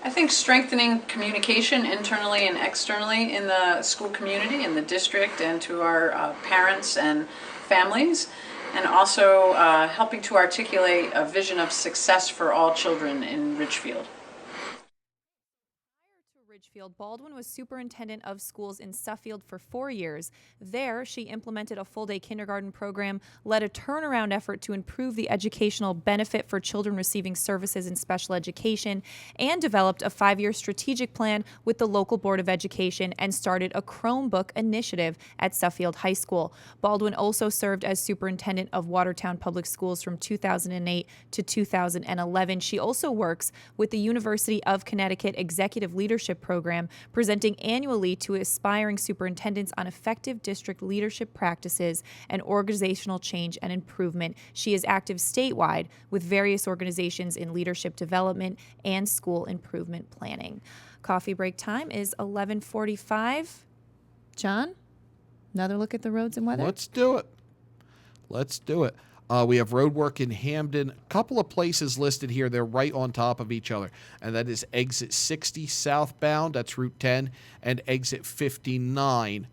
I think strengthening communication internally and externally in the school community, in the district, and to our parents and families, and also helping to articulate a vision of success for all children in Ridgefield. Baldwin was superintendent of schools in Suffield for 4 years. There, she implemented a full-day kindergarten program, led a turnaround effort to improve the educational benefit for children receiving services in special education, and developed a 5-year strategic plan with the local Board of Education and started a Chromebook initiative at Suffield High School. Baldwin also served as superintendent of Watertown Public Schools from 2008 to 2011. She also works with the University of Connecticut Executive Leadership Program, presenting annually to aspiring superintendents on effective district leadership practices and organizational change and improvement. She is active statewide with various organizations in leadership development and school improvement planning. Coffee break time is 11:45. John, another look at the roads and weather? Let's do it. We have road work in Hamden. A couple of places listed here. They're right on top of each other. And that is exit 60 southbound. That's Route 10. And exit 59,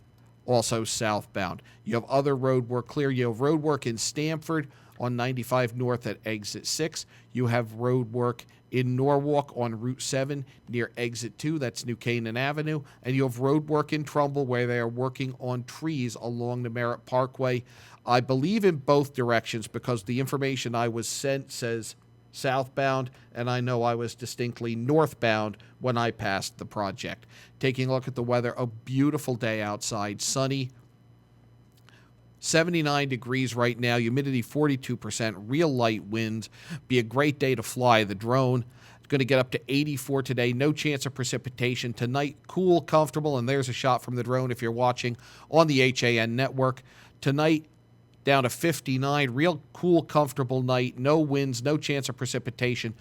also southbound. You have other road work clear. You have road work in Stamford on 95 north at exit 6. You have road work in Norwalk on Route 7 near exit 2. That's New Canaan Avenue. And you have road work in Trumbull where they are working on trees along the Merritt Parkway. I believe in both directions because the information I was sent says southbound, and I know I was distinctly northbound when I passed the project. Taking a look at the weather, a beautiful day outside, sunny, 79 degrees right now, humidity 42%, real light winds. Be a great day to fly the drone. It's going to get up to 84 today, no chance of precipitation. Tonight, cool, comfortable, and there's a shot from the drone if you're watching on the HAN network. Tonight, down to 59, real cool, comfortable night, no winds, no chance of precipitation,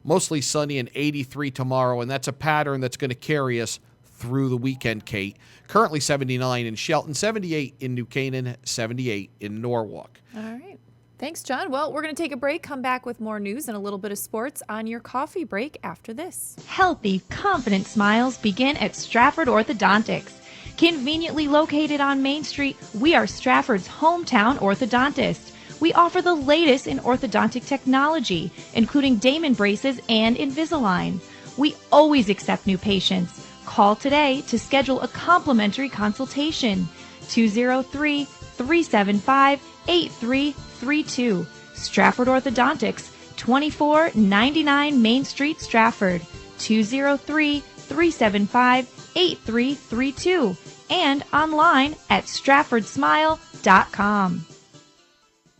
mostly sunny, and 83 tomorrow, and that's a pattern that's going to carry us through the weekend, Kate. Currently 79 in Shelton, 78 in New Canaan, 78 in Norwalk. All right. Thanks, John. Well, we're going to take a break, come back with more news and a little bit of sports on your coffee break after this. Healthy, confident smiles begin at Stratford Orthodontics. Conveniently located on Main Street, we are Stratford's hometown orthodontist. We offer the latest in orthodontic technology, including Damon braces and Invisalign. We always accept new patients. Call today to schedule a complimentary consultation. 203-375-8332. Stratford Orthodontics, 2499 Main Street, Stratford. 203-375-8332. And online at stratfordsmile.com.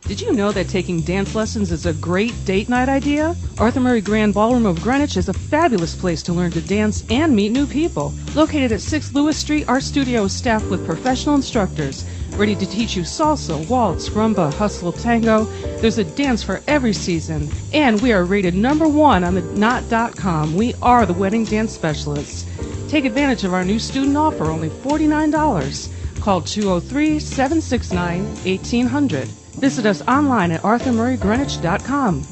Did you know that taking dance lessons is a great date night idea? Arthur Murray Grand Ballroom of Greenwich is a fabulous place to learn to dance and meet new people. Located at 6 Lewis Street, our studio is staffed with professional instructors ready to teach you salsa, waltz, rumba, hustle, tango. There's a dance for every season. And we are rated #1 on the Knot.com. We are the wedding dance specialists. Take advantage of our new student offer, only $49. Call 203-769-1800. Visit us online at arthurmurraygreenwich.com.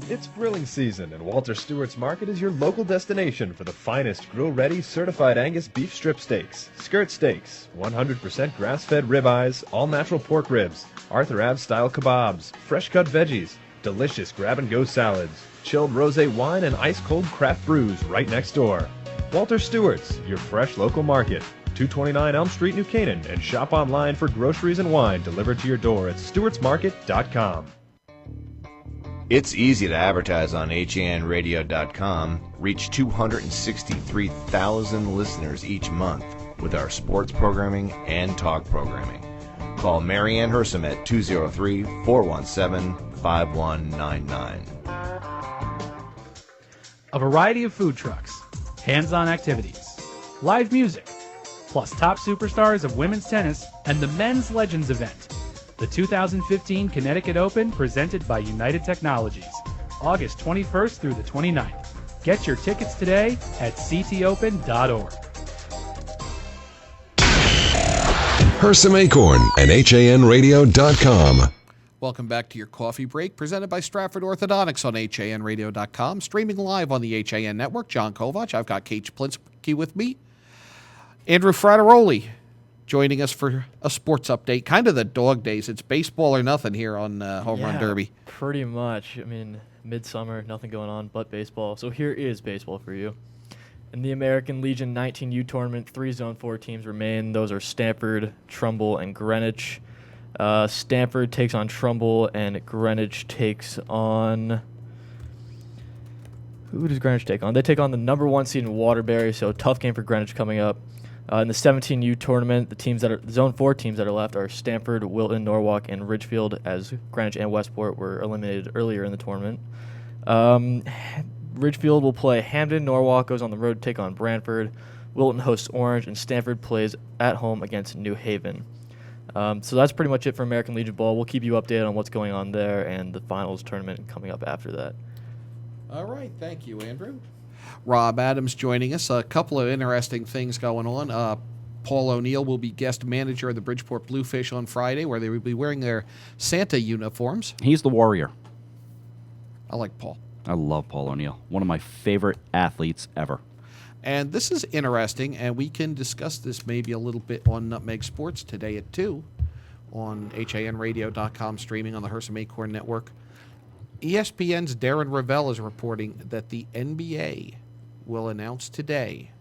It's grilling season, and Walter Stewart's Market is your local destination for the finest grill-ready certified Angus beef strip steaks, skirt steaks, 100% grass-fed ribeyes, all-natural pork ribs, Arthur Ave-style kebabs, fresh-cut veggies, delicious grab-and-go salads, chilled rosé wine, and ice-cold craft brews right next door. Walter Stewart's, your fresh local market. 229 Elm Street, New Canaan, and shop online for groceries and wine delivered to your door at stewartsmarket.com. It's easy to advertise on HANradio.com, reach 263,000 listeners each month with our sports programming and talk programming. Call Mary Ann Hersam at 203-417-5199. A variety of food trucks, hands-on activities, live music, plus top superstars of women's tennis and the Men's Legends event. The 2015 Connecticut Open presented by United Technologies, August 21st through the 29th. Get your tickets today at ctopen.org. Hersam Acorn and HANradio.com. Welcome back to your coffee break, presented by Stratford Orthodontics on HANradio.com. Streaming live on the HAN network. John Kovach. I've got Kate Czaplinski with me. Andrew Frateroli joining us for a sports update. Kind of the dog days. It's baseball or nothing here on Home Run Derby. Pretty much. I mean, midsummer, nothing going on but baseball. So here is baseball for you. In the American Legion 19U tournament, 3 Zone 4 teams remain. Those are Stanford, Trumbull, and Greenwich. Stanford takes on Trumbull, and Greenwich takes on... Who does Greenwich take on? They take on the number 1 seed in Waterbury, so tough game for Greenwich coming up. In the 17U tournament, the Zone 4 teams that are left are Stanford, Wilton, Norwalk, and Ridgefield, as Greenwich and Westport were eliminated earlier in the tournament. Ridgefield will play Hamden. Norwalk goes on the road to take on Brantford. Wilton hosts Orange, and Stanford plays at home against New Haven. So that's pretty much it for American Legion Ball. We'll keep you updated on what's going on there and the finals tournament coming up after that. All right. Thank you, Andrew. Rob Adams joining us. A couple of interesting things going on. Paul O'Neill will be guest manager of the Bridgeport Bluefish on Friday, where they will be wearing their Santa uniforms. He's the warrior. I like Paul. I love Paul O'Neill. One of my favorite athletes ever. And this is interesting, and we can discuss this maybe a little bit on Nutmeg Sports today at 2 on HANradio.com, streaming on the Hersam Acorn Network. ESPN's Darren Ravel is reporting that the NBA will announce today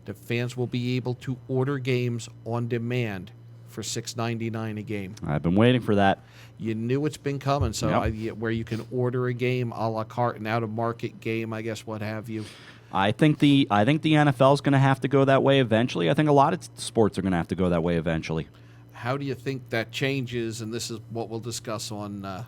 that fans will be able to order games on demand for $6.99 a game. I've been waiting for that. You knew it's been coming, so Yep. where you can order a game a la carte, an out-of-market game, I guess, what have you. I think the NFL is going to have to go that way eventually. I think a lot of sports are going to have to go that way eventually. How do you think that changes? And this is what we'll discuss on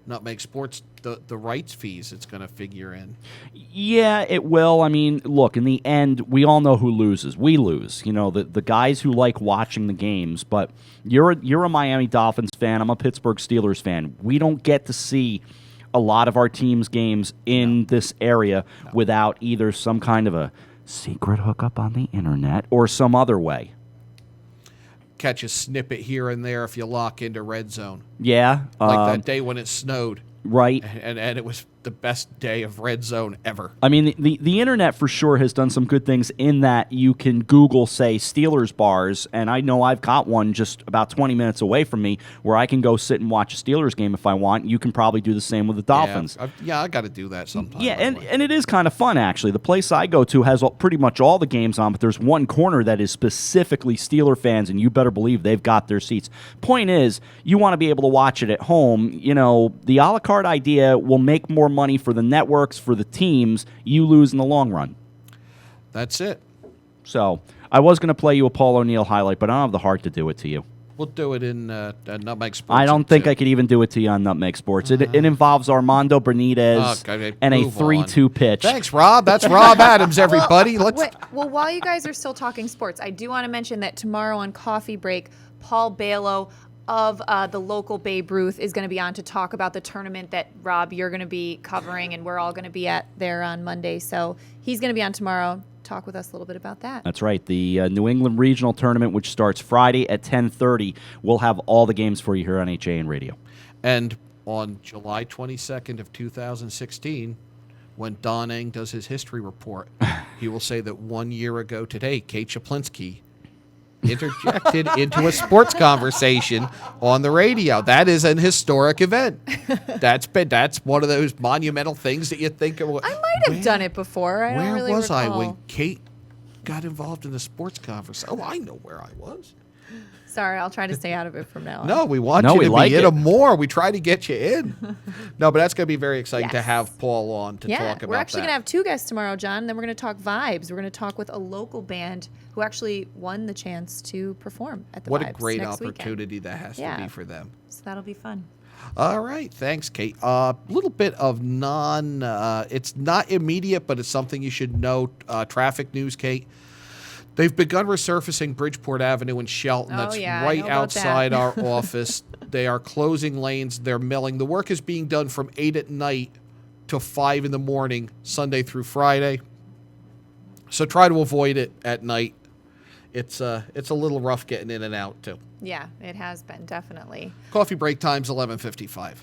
Nutmeg Sports, the rights fees it's going to figure in. Yeah, it will. I mean, look, in the end, we all know who loses. We lose. You know, the guys who like watching the games. But you're a Miami Dolphins fan. I'm a Pittsburgh Steelers fan. We don't get to see a lot of our team's games in this area without either some kind of a secret hookup on the internet or some other way. Catch a snippet here and there if you lock into Red Zone. Yeah. Like that day when it snowed. Right. And it was the best day of Red Zone ever. I mean, the internet for sure has done some good things in that you can Google, say, Steelers bars, and I know I've got one just about 20 minutes away from me where I can go sit and watch a Steelers game if I want. You can probably do the same with the Dolphins. Yeah, I got to do that sometime. Yeah, and it is kind of fun, actually. The place I go to has pretty much all the games on, but there's one corner that is specifically Steeler fans, and you better believe they've got their seats. Point is, you want to be able to watch it at home. You know, the a la carte idea will make more money for the networks, for the teams. You lose in the long run. That's it. So, I was going to play you a Paul O'Neill highlight, but I don't have the heart to do it to you. We'll do it in Nutmeg Sports. I don't think I could even do it to you on Nutmeg Sports. It involves Armando Benitez and a 3-2 pitch. Thanks, Rob. That's Rob Adams, everybody. Well, while you guys are still talking sports, I do want to mention that tomorrow on Coffee Break, Paul Balow of the local Babe Ruth is going to be on to talk about the tournament that, Rob, you're going to be covering, and we're all going to be at there on Monday. So he's going to be on tomorrow. Talk with us a little bit about that. That's right. The New England Regional Tournament, which starts Friday at 10:30. We'll have all the games for you here on HAN Radio. And on July 22nd of 2016, when Don Eng does his history report, he will say that 1 year ago today, Kate Czaplinski interjected into a sports conversation on the radio. That is an historic event. That's one of those monumental things that you think of. I might have done it before. I don't really Where was I recall. when Kate got involved in a sports conversation? Oh, I know where I was. Sorry, I'll try to stay out of it from now on. No, we want you to be in them more. We try to get you in. No, but that's going to be very exciting to have Paul on to talk about that. We're actually going to have 2 guests tomorrow, John. Then we're going to talk vibes. We're going to talk with a local band who actually won the chance to perform at the What Vibes a great next opportunity weekend. that has to be for them. So that'll be fun. All right. Thanks, Kate. A little bit of it's not immediate, but it's something you should know. Traffic news, Kate. They've begun resurfacing Bridgeport Avenue in Shelton. That's right outside our office. They are closing lanes. They're milling. The work is being done from 8 at night to 5 in the morning, Sunday through Friday. So try to avoid it at night. It's a little rough getting in and out, too. Yeah, it has been, definitely. Coffee break time's 11:55.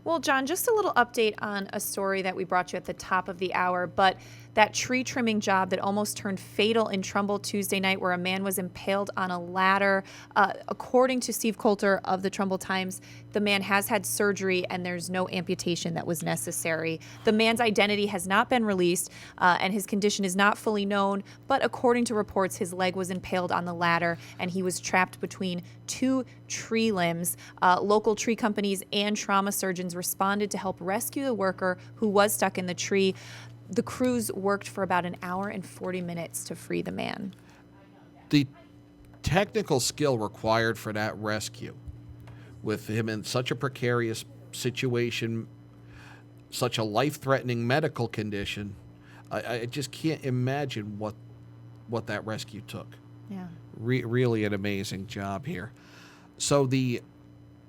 Well, John, just a little update on a story that we brought you at the top of the hour, but that tree trimming job that almost turned fatal in Trumbull Tuesday night, where a man was impaled on a ladder. According to Steve Coulter of the Trumbull Times, the man has had surgery and there's no amputation that was necessary. The man's identity has not been released and his condition is not fully known, but according to reports, his leg was impaled on the ladder and he was trapped between 2 tree limbs. Local tree companies and trauma surgeons responded to help rescue the worker who was stuck in the tree. The crews worked for about an hour and 40 minutes to free the man. The technical skill required for that rescue, with him in such a precarious situation, such a life-threatening medical condition, I just can't imagine what that rescue took. Yeah. Really an amazing job here. So the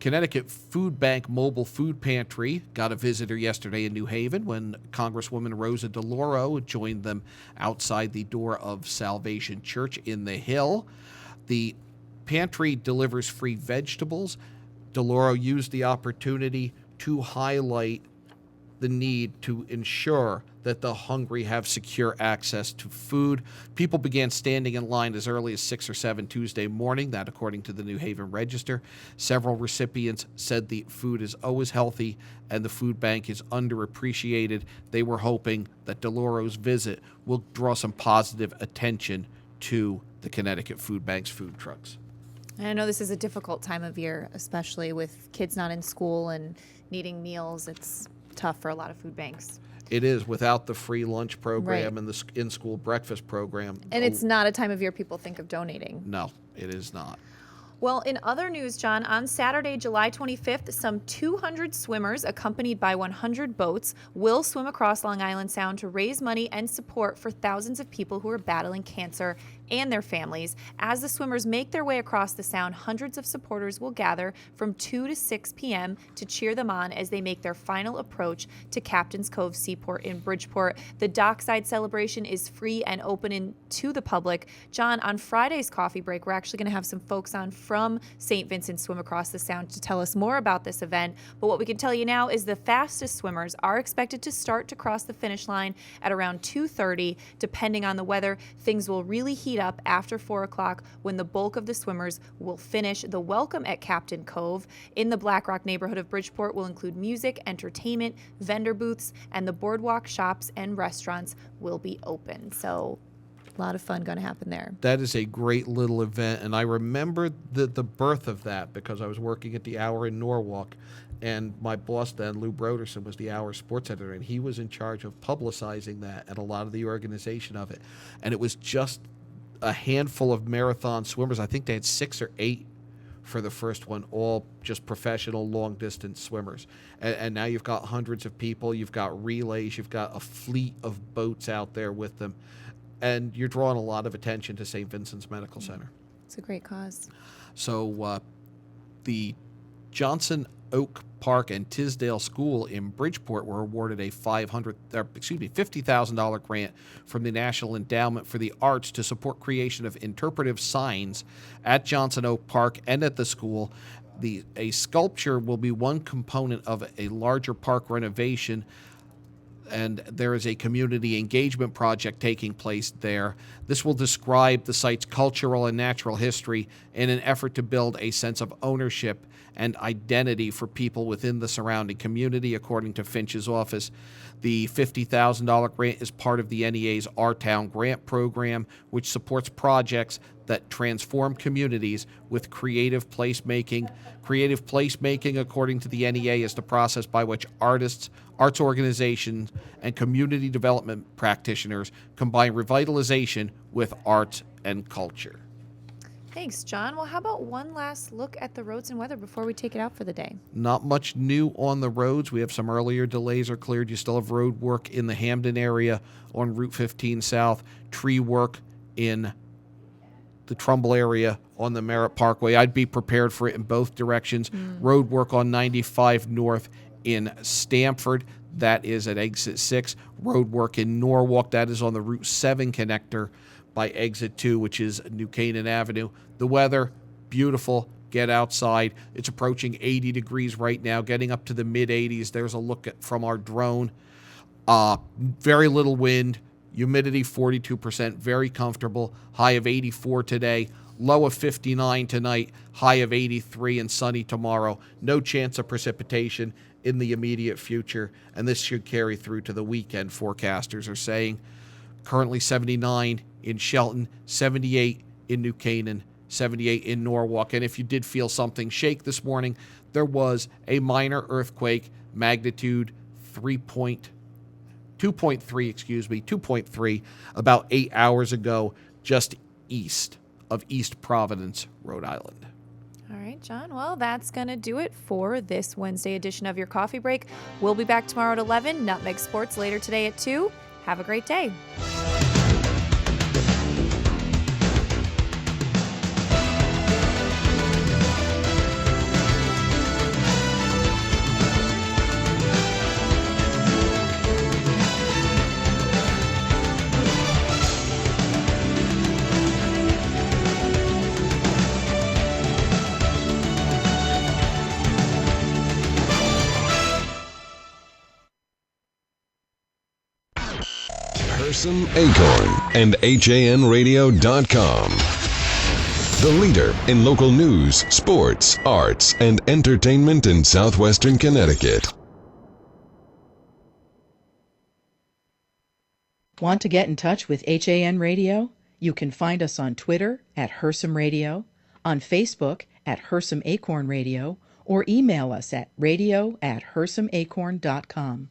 Connecticut Food Bank Mobile Food Pantry got a visitor yesterday in New Haven when Congresswoman Rosa DeLauro joined them outside the door of Salvation Church in the Hill. The pantry delivers free vegetables. DeLauro used the opportunity to highlight the need to ensure that the hungry have secure access to food. People began standing in line as early as 6 or 7 Tuesday morning, that according to the New Haven Register. Several recipients said the food is always healthy and the food bank is underappreciated. They were hoping that DeLauro's visit will draw some positive attention to the Connecticut Food Bank's food trucks. And I know this is a difficult time of year, especially with kids not in school and needing meals. It's tough for a lot of food banks. It is, without the free lunch program Right. and the in-school breakfast program. And it's not a time of year people think of donating. No, it is not. Well, in other news, John, on Saturday, July 25th, some 200 swimmers, accompanied by 100 boats, will swim across Long Island Sound to raise money and support for thousands of people who are battling cancer and their families. As the swimmers make their way across the Sound, hundreds of supporters will gather from 2 to 6 p.m. to cheer them on as they make their final approach to Captain's Cove Seaport in Bridgeport. The dockside celebration is free and open to the public. John, on Friday's coffee break, we're actually going to have some folks on from St. Vincent Swim Across the Sound to tell us more about this event. But what we can tell you now is the fastest swimmers are expected to start to cross the finish line at around 2:30. Depending on the weather, things will really heat up after 4 o'clock when the bulk of the swimmers will finish. The welcome at Captain Cove in the Black Rock neighborhood of Bridgeport will include music, entertainment, vendor booths, and the boardwalk shops and restaurants will be open. So a lot of fun going to happen there. That is a great little event, and I remember the birth of that because I was working at the Hour in Norwalk, and my boss then, Lou Broderson, was the Hour sports editor, and he was in charge of publicizing that and a lot of the organization of it. And it was just a handful of marathon swimmers. I think they had 6 or 8 for the first one, all just professional long-distance swimmers. And now you've got hundreds of people, you've got relays, you've got a fleet of boats out there with them. And you're drawing a lot of attention to St. Vincent's Medical Center. It's a great cause. So the Johnson Oak Park and Tisdale School in Bridgeport were awarded a $50,000 grant from the National Endowment for the Arts to support creation of interpretive signs at Johnson Oak Park and at the school. A sculpture will be one component of a larger park renovation, and there is a community engagement project taking place there. This will describe the site's cultural and natural history in an effort to build a sense of ownership and identity for people within the surrounding community, according to Finch's office. The $50,000 grant is part of the NEA's Our Town grant program, which supports projects that transform communities with creative placemaking. Creative placemaking, according to the NEA, is the process by which artists, arts organizations, and community development practitioners combine revitalization with art and culture. Thanks, John. Well, how about one last look at the roads and weather before we take it out for the day? Not much new on the roads. We have some earlier delays are cleared. You still have road work in the Hamden area on Route 15 South, tree work in the Trumbull area on the Merritt Parkway. I'd be prepared for it in both directions. Road work on 95 North in Stamford. That is at exit 6. Road work in Norwalk. That is on the Route 7 connector by exit 2, which is New Canaan Avenue. The weather, beautiful. Get outside. It's approaching 80 degrees right now, getting up to the mid-80s. There's a look from our drone. Very little wind. Humidity 42%, very comfortable. High of 84 today, low of 59 tonight, high of 83 and sunny tomorrow. No chance of precipitation in the immediate future, and this should carry through to the weekend, forecasters are saying. Currently 79 in Shelton, 78 in New Canaan, 78 in Norwalk. And if you did feel something shake this morning, there was a minor earthquake, magnitude 2.3, about 8 hours ago, just east of East Providence, Rhode Island. All right, John. Well, that's going to do it for this Wednesday edition of your Coffee Break. We'll be back tomorrow at 11, Nutmeg Sports later today at 2. Have a great day. Hersam Acorn and HANradio.com. The leader in local news, sports, arts, and entertainment in southwestern Connecticut. Want to get in touch with HAN Radio? You can find us on Twitter at Hersam Radio, on Facebook at Hersam Acorn Radio, or email us at radio@hersamacorn.com.